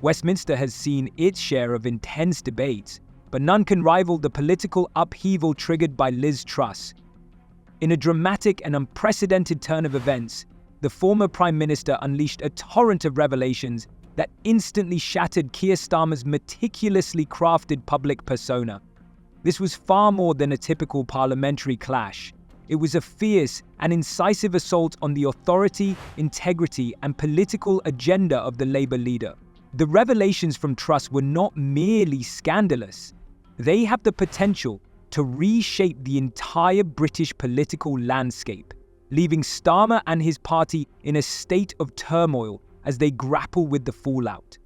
Westminster has seen its share of intense debates, but none can rival the political upheaval triggered by Liz Truss. In a dramatic and unprecedented turn of events, the former Prime Minister unleashed a torrent of revelations that instantly shattered Keir Starmer's meticulously crafted public persona. This was far more than a typical parliamentary clash. It was a fierce and incisive assault on the authority, integrity, and political agenda of the Labour leader. The revelations from Truss were not merely scandalous. They have the potential to reshape the entire British political landscape, leaving Starmer and his party in a state of turmoil as they grapple with the fallout.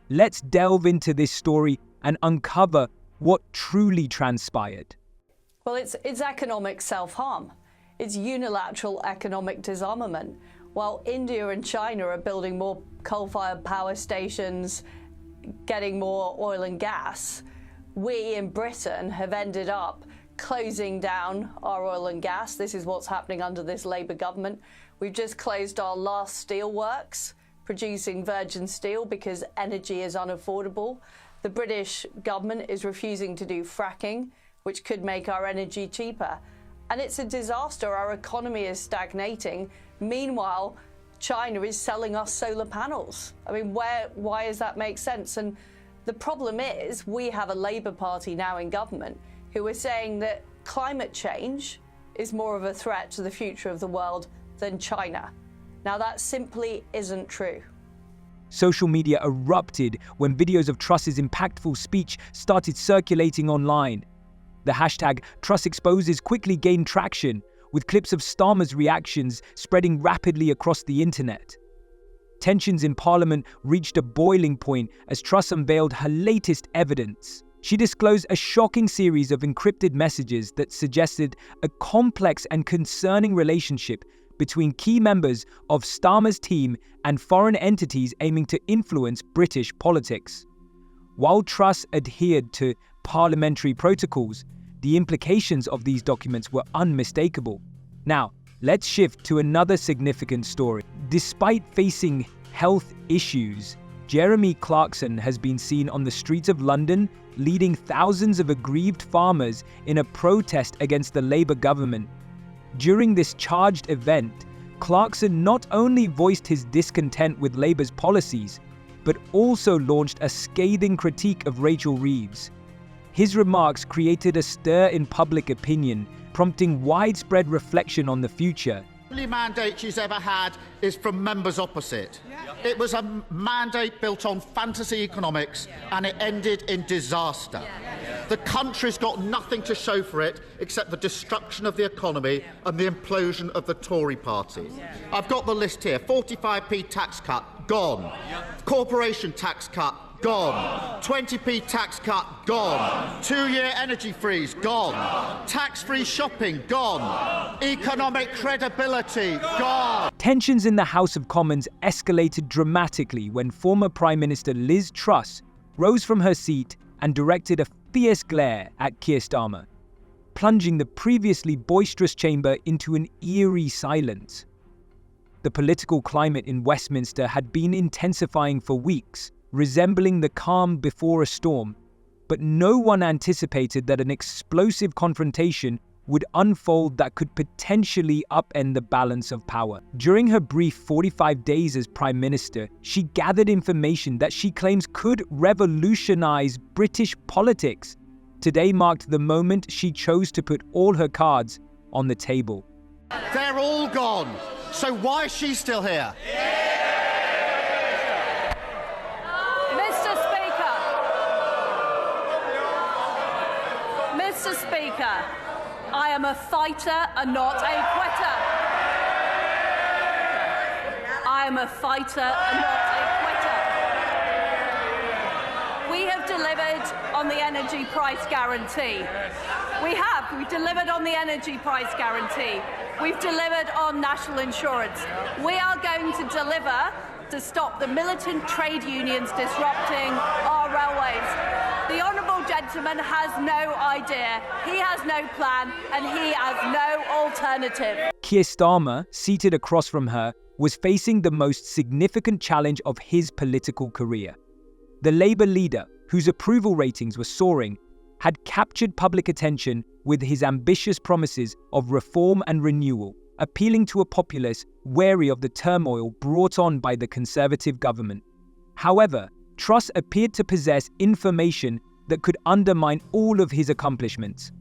Let's delve into this story and uncover what truly transpired. Well, it's economic self-harm. It's unilateral economic disarmament. While India and China are building more coal-fired power stations, getting more oil and gas, we in Britain have ended up closing down our oil and gas. This is what's happening under this Labour government. We've just closed our last steel works, producing virgin steel because energy is unaffordable. The British government is refusing to do fracking, which could make our energy cheaper. And it's a disaster. Our economy is stagnating. Meanwhile, China is selling us solar panels. I mean, why does that make sense? And the problem is we have a Labour Party now in government who are saying that climate change is more of a threat to the future of the world than China. Now, that simply isn't true. Social media erupted when videos of Truss's impactful speech started circulating online. The hashtag Truss Exposes quickly gained traction, with clips of Starmer's reactions spreading rapidly across the internet. Tensions in Parliament reached a boiling point as Truss unveiled her latest evidence. She disclosed a shocking series of encrypted messages that suggested a complex and concerning relationship between key members of Starmer's team and foreign entities aiming to influence British politics. While Truss adhered to parliamentary protocols, the implications of these documents were unmistakable. Now, let's shift to another significant story. Despite facing health issues, Jeremy Clarkson has been seen on the streets of London leading thousands of aggrieved farmers in a protest against the Labour government. During this charged event, Clarkson not only voiced his discontent with Labour's policies, but also launched a scathing critique of Rachel Reeves. His remarks created a stir in public opinion, prompting widespread reflection on the future. The only mandate she's ever had is from members opposite. It was a mandate built on fantasy economics, and it ended in disaster. The country's got nothing to show for it except the destruction of the economy and the implosion of the Tory party. I've got the list here. 45p tax cut, gone. Corporation tax cut, gone. 20p tax cut, gone. 2-year energy freeze, gone. Tax-free shopping, gone. Economic credibility, gone. Tensions in the House of Commons escalated dramatically when former Prime Minister Liz Truss rose from her seat and directed a fierce glare at Keir Starmer, plunging the previously boisterous chamber into an eerie silence. The political climate in Westminster had been intensifying for weeks, resembling the calm before a storm, but no one anticipated that an explosive confrontation would unfold that could potentially upend the balance of power. During her brief 45 days as Prime Minister, she gathered information that she claims could revolutionize British politics. Today marked the moment she chose to put all her cards on the table. They're all gone, so why is she still here? Mr. Speaker, I am a fighter and not a quitter. I am a fighter and not a quitter. We have delivered on the energy price guarantee. We've delivered on the energy price guarantee. We've delivered on national insurance. We are going to deliver to stop the militant trade unions disrupting our railways. The honourable gentleman has no idea, he has no plan, and he has no alternative. Keir Starmer, seated across from her, was facing the most significant challenge of his political career. The Labour leader, whose approval ratings were soaring, had captured public attention with his ambitious promises of reform and renewal, appealing to a populace wary of the turmoil brought on by the Conservative government. However, Truss appeared to possess information that could undermine all of his accomplishments.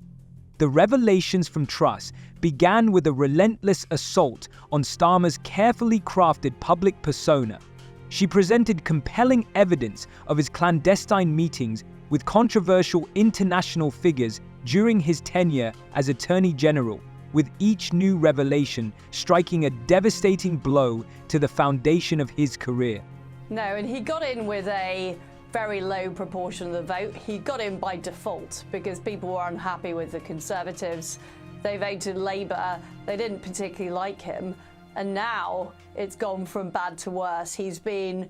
The revelations from Truss began with a relentless assault on Starmer's carefully crafted public persona. She presented compelling evidence of his clandestine meetings with controversial international figures during his tenure as Attorney General, with each new revelation striking a devastating blow to the foundation of his career. No, and he got in with a very low proportion of the vote. He got in by default because people were unhappy with the Conservatives. They voted Labour. They didn't particularly like him. And now it's gone from bad to worse. He's been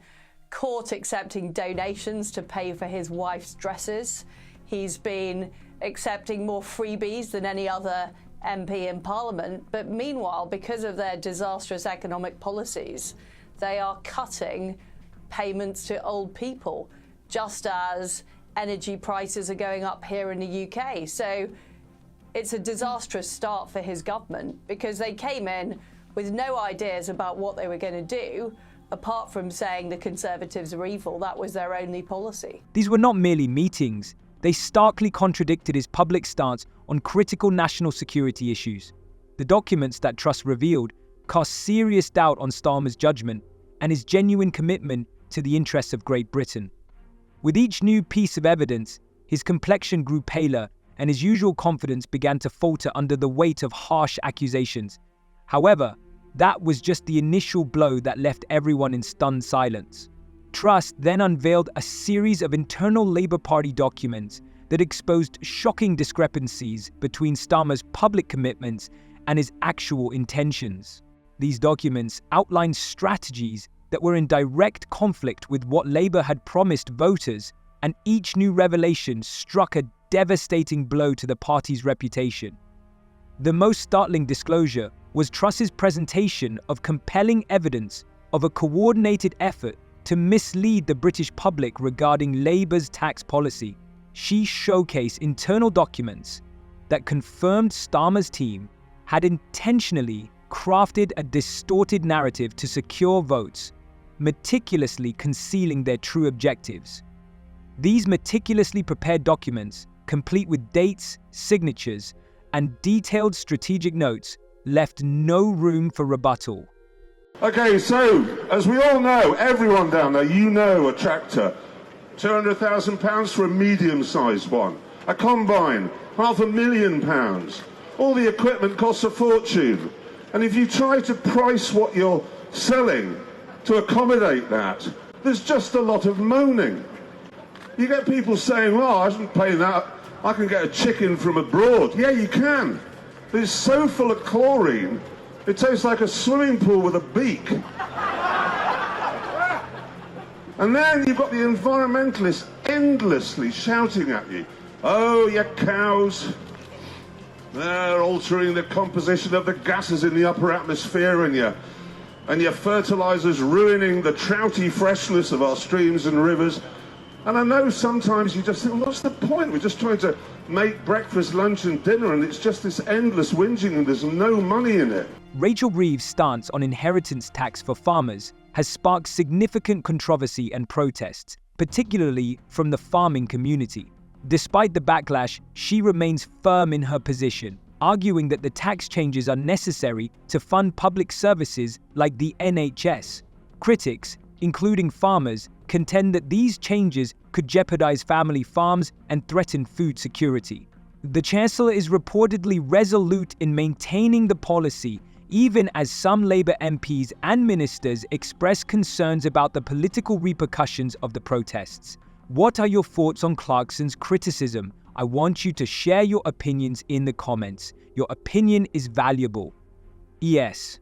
caught accepting donations to pay for his wife's dresses. He's been accepting more freebies than any other MP in Parliament. But meanwhile, because of their disastrous economic policies, they are cutting payments to old people, just as energy prices are going up here in the UK. So it's a disastrous start for his government because they came in with no ideas about what they were going to do, apart from saying the Conservatives are evil. That was their only policy. These were not merely meetings. They starkly contradicted his public stance on critical national security issues. The documents that Truss revealed cast serious doubt on Starmer's judgment and his genuine commitment to the interests of Great Britain. With each new piece of evidence, his complexion grew paler and his usual confidence began to falter under the weight of harsh accusations. However, that was just the initial blow that left everyone in stunned silence. Truss then unveiled a series of internal Labour Party documents that exposed shocking discrepancies between Starmer's public commitments and his actual intentions. These documents outlined strategies that were in direct conflict with what Labour had promised voters, and each new revelation struck a devastating blow to the party's reputation. The most startling disclosure was Truss's presentation of compelling evidence of a coordinated effort to mislead the British public regarding Labour's tax policy. She showcased internal documents that confirmed Starmer's team had intentionally crafted a distorted narrative to secure votes, meticulously concealing their true objectives. These meticulously prepared documents, complete with dates, signatures, and detailed strategic notes, left no room for rebuttal. Okay, so, as we all know, everyone down there, you know a tractor. £200,000 for a medium-sized one. A combine, £500,000. All the equipment costs a fortune. And if you try to price what you're selling to accommodate that, there's just a lot of moaning. You get people saying, well, I shouldn't pay that. I can get a chicken from abroad. Yeah, you can. But it's so full of chlorine, it tastes like a swimming pool with a beak. And then you've got the environmentalists endlessly shouting at you, oh, your cows, they're altering the composition of the gases in the upper atmosphere, and your fertilizers ruining the trouty freshness of our streams and rivers. And I know sometimes you just think, well, what's the point? We're just trying to make breakfast, lunch and dinner, and it's just this endless whinging and there's no money in it. Rachel Reeves' stance on inheritance tax for farmers has sparked significant controversy and protests, particularly from the farming community. Despite the backlash, she remains firm in her position, arguing that the tax changes are necessary to fund public services like the NHS. Critics, including farmers, contend that these changes could jeopardize family farms and threaten food security. The Chancellor is reportedly resolute in maintaining the policy, even as some Labour MPs and ministers express concerns about the political repercussions of the protests. What are your thoughts on Clarkson's criticism? I want you to share your opinions in the comments. Your opinion is valuable. Yes.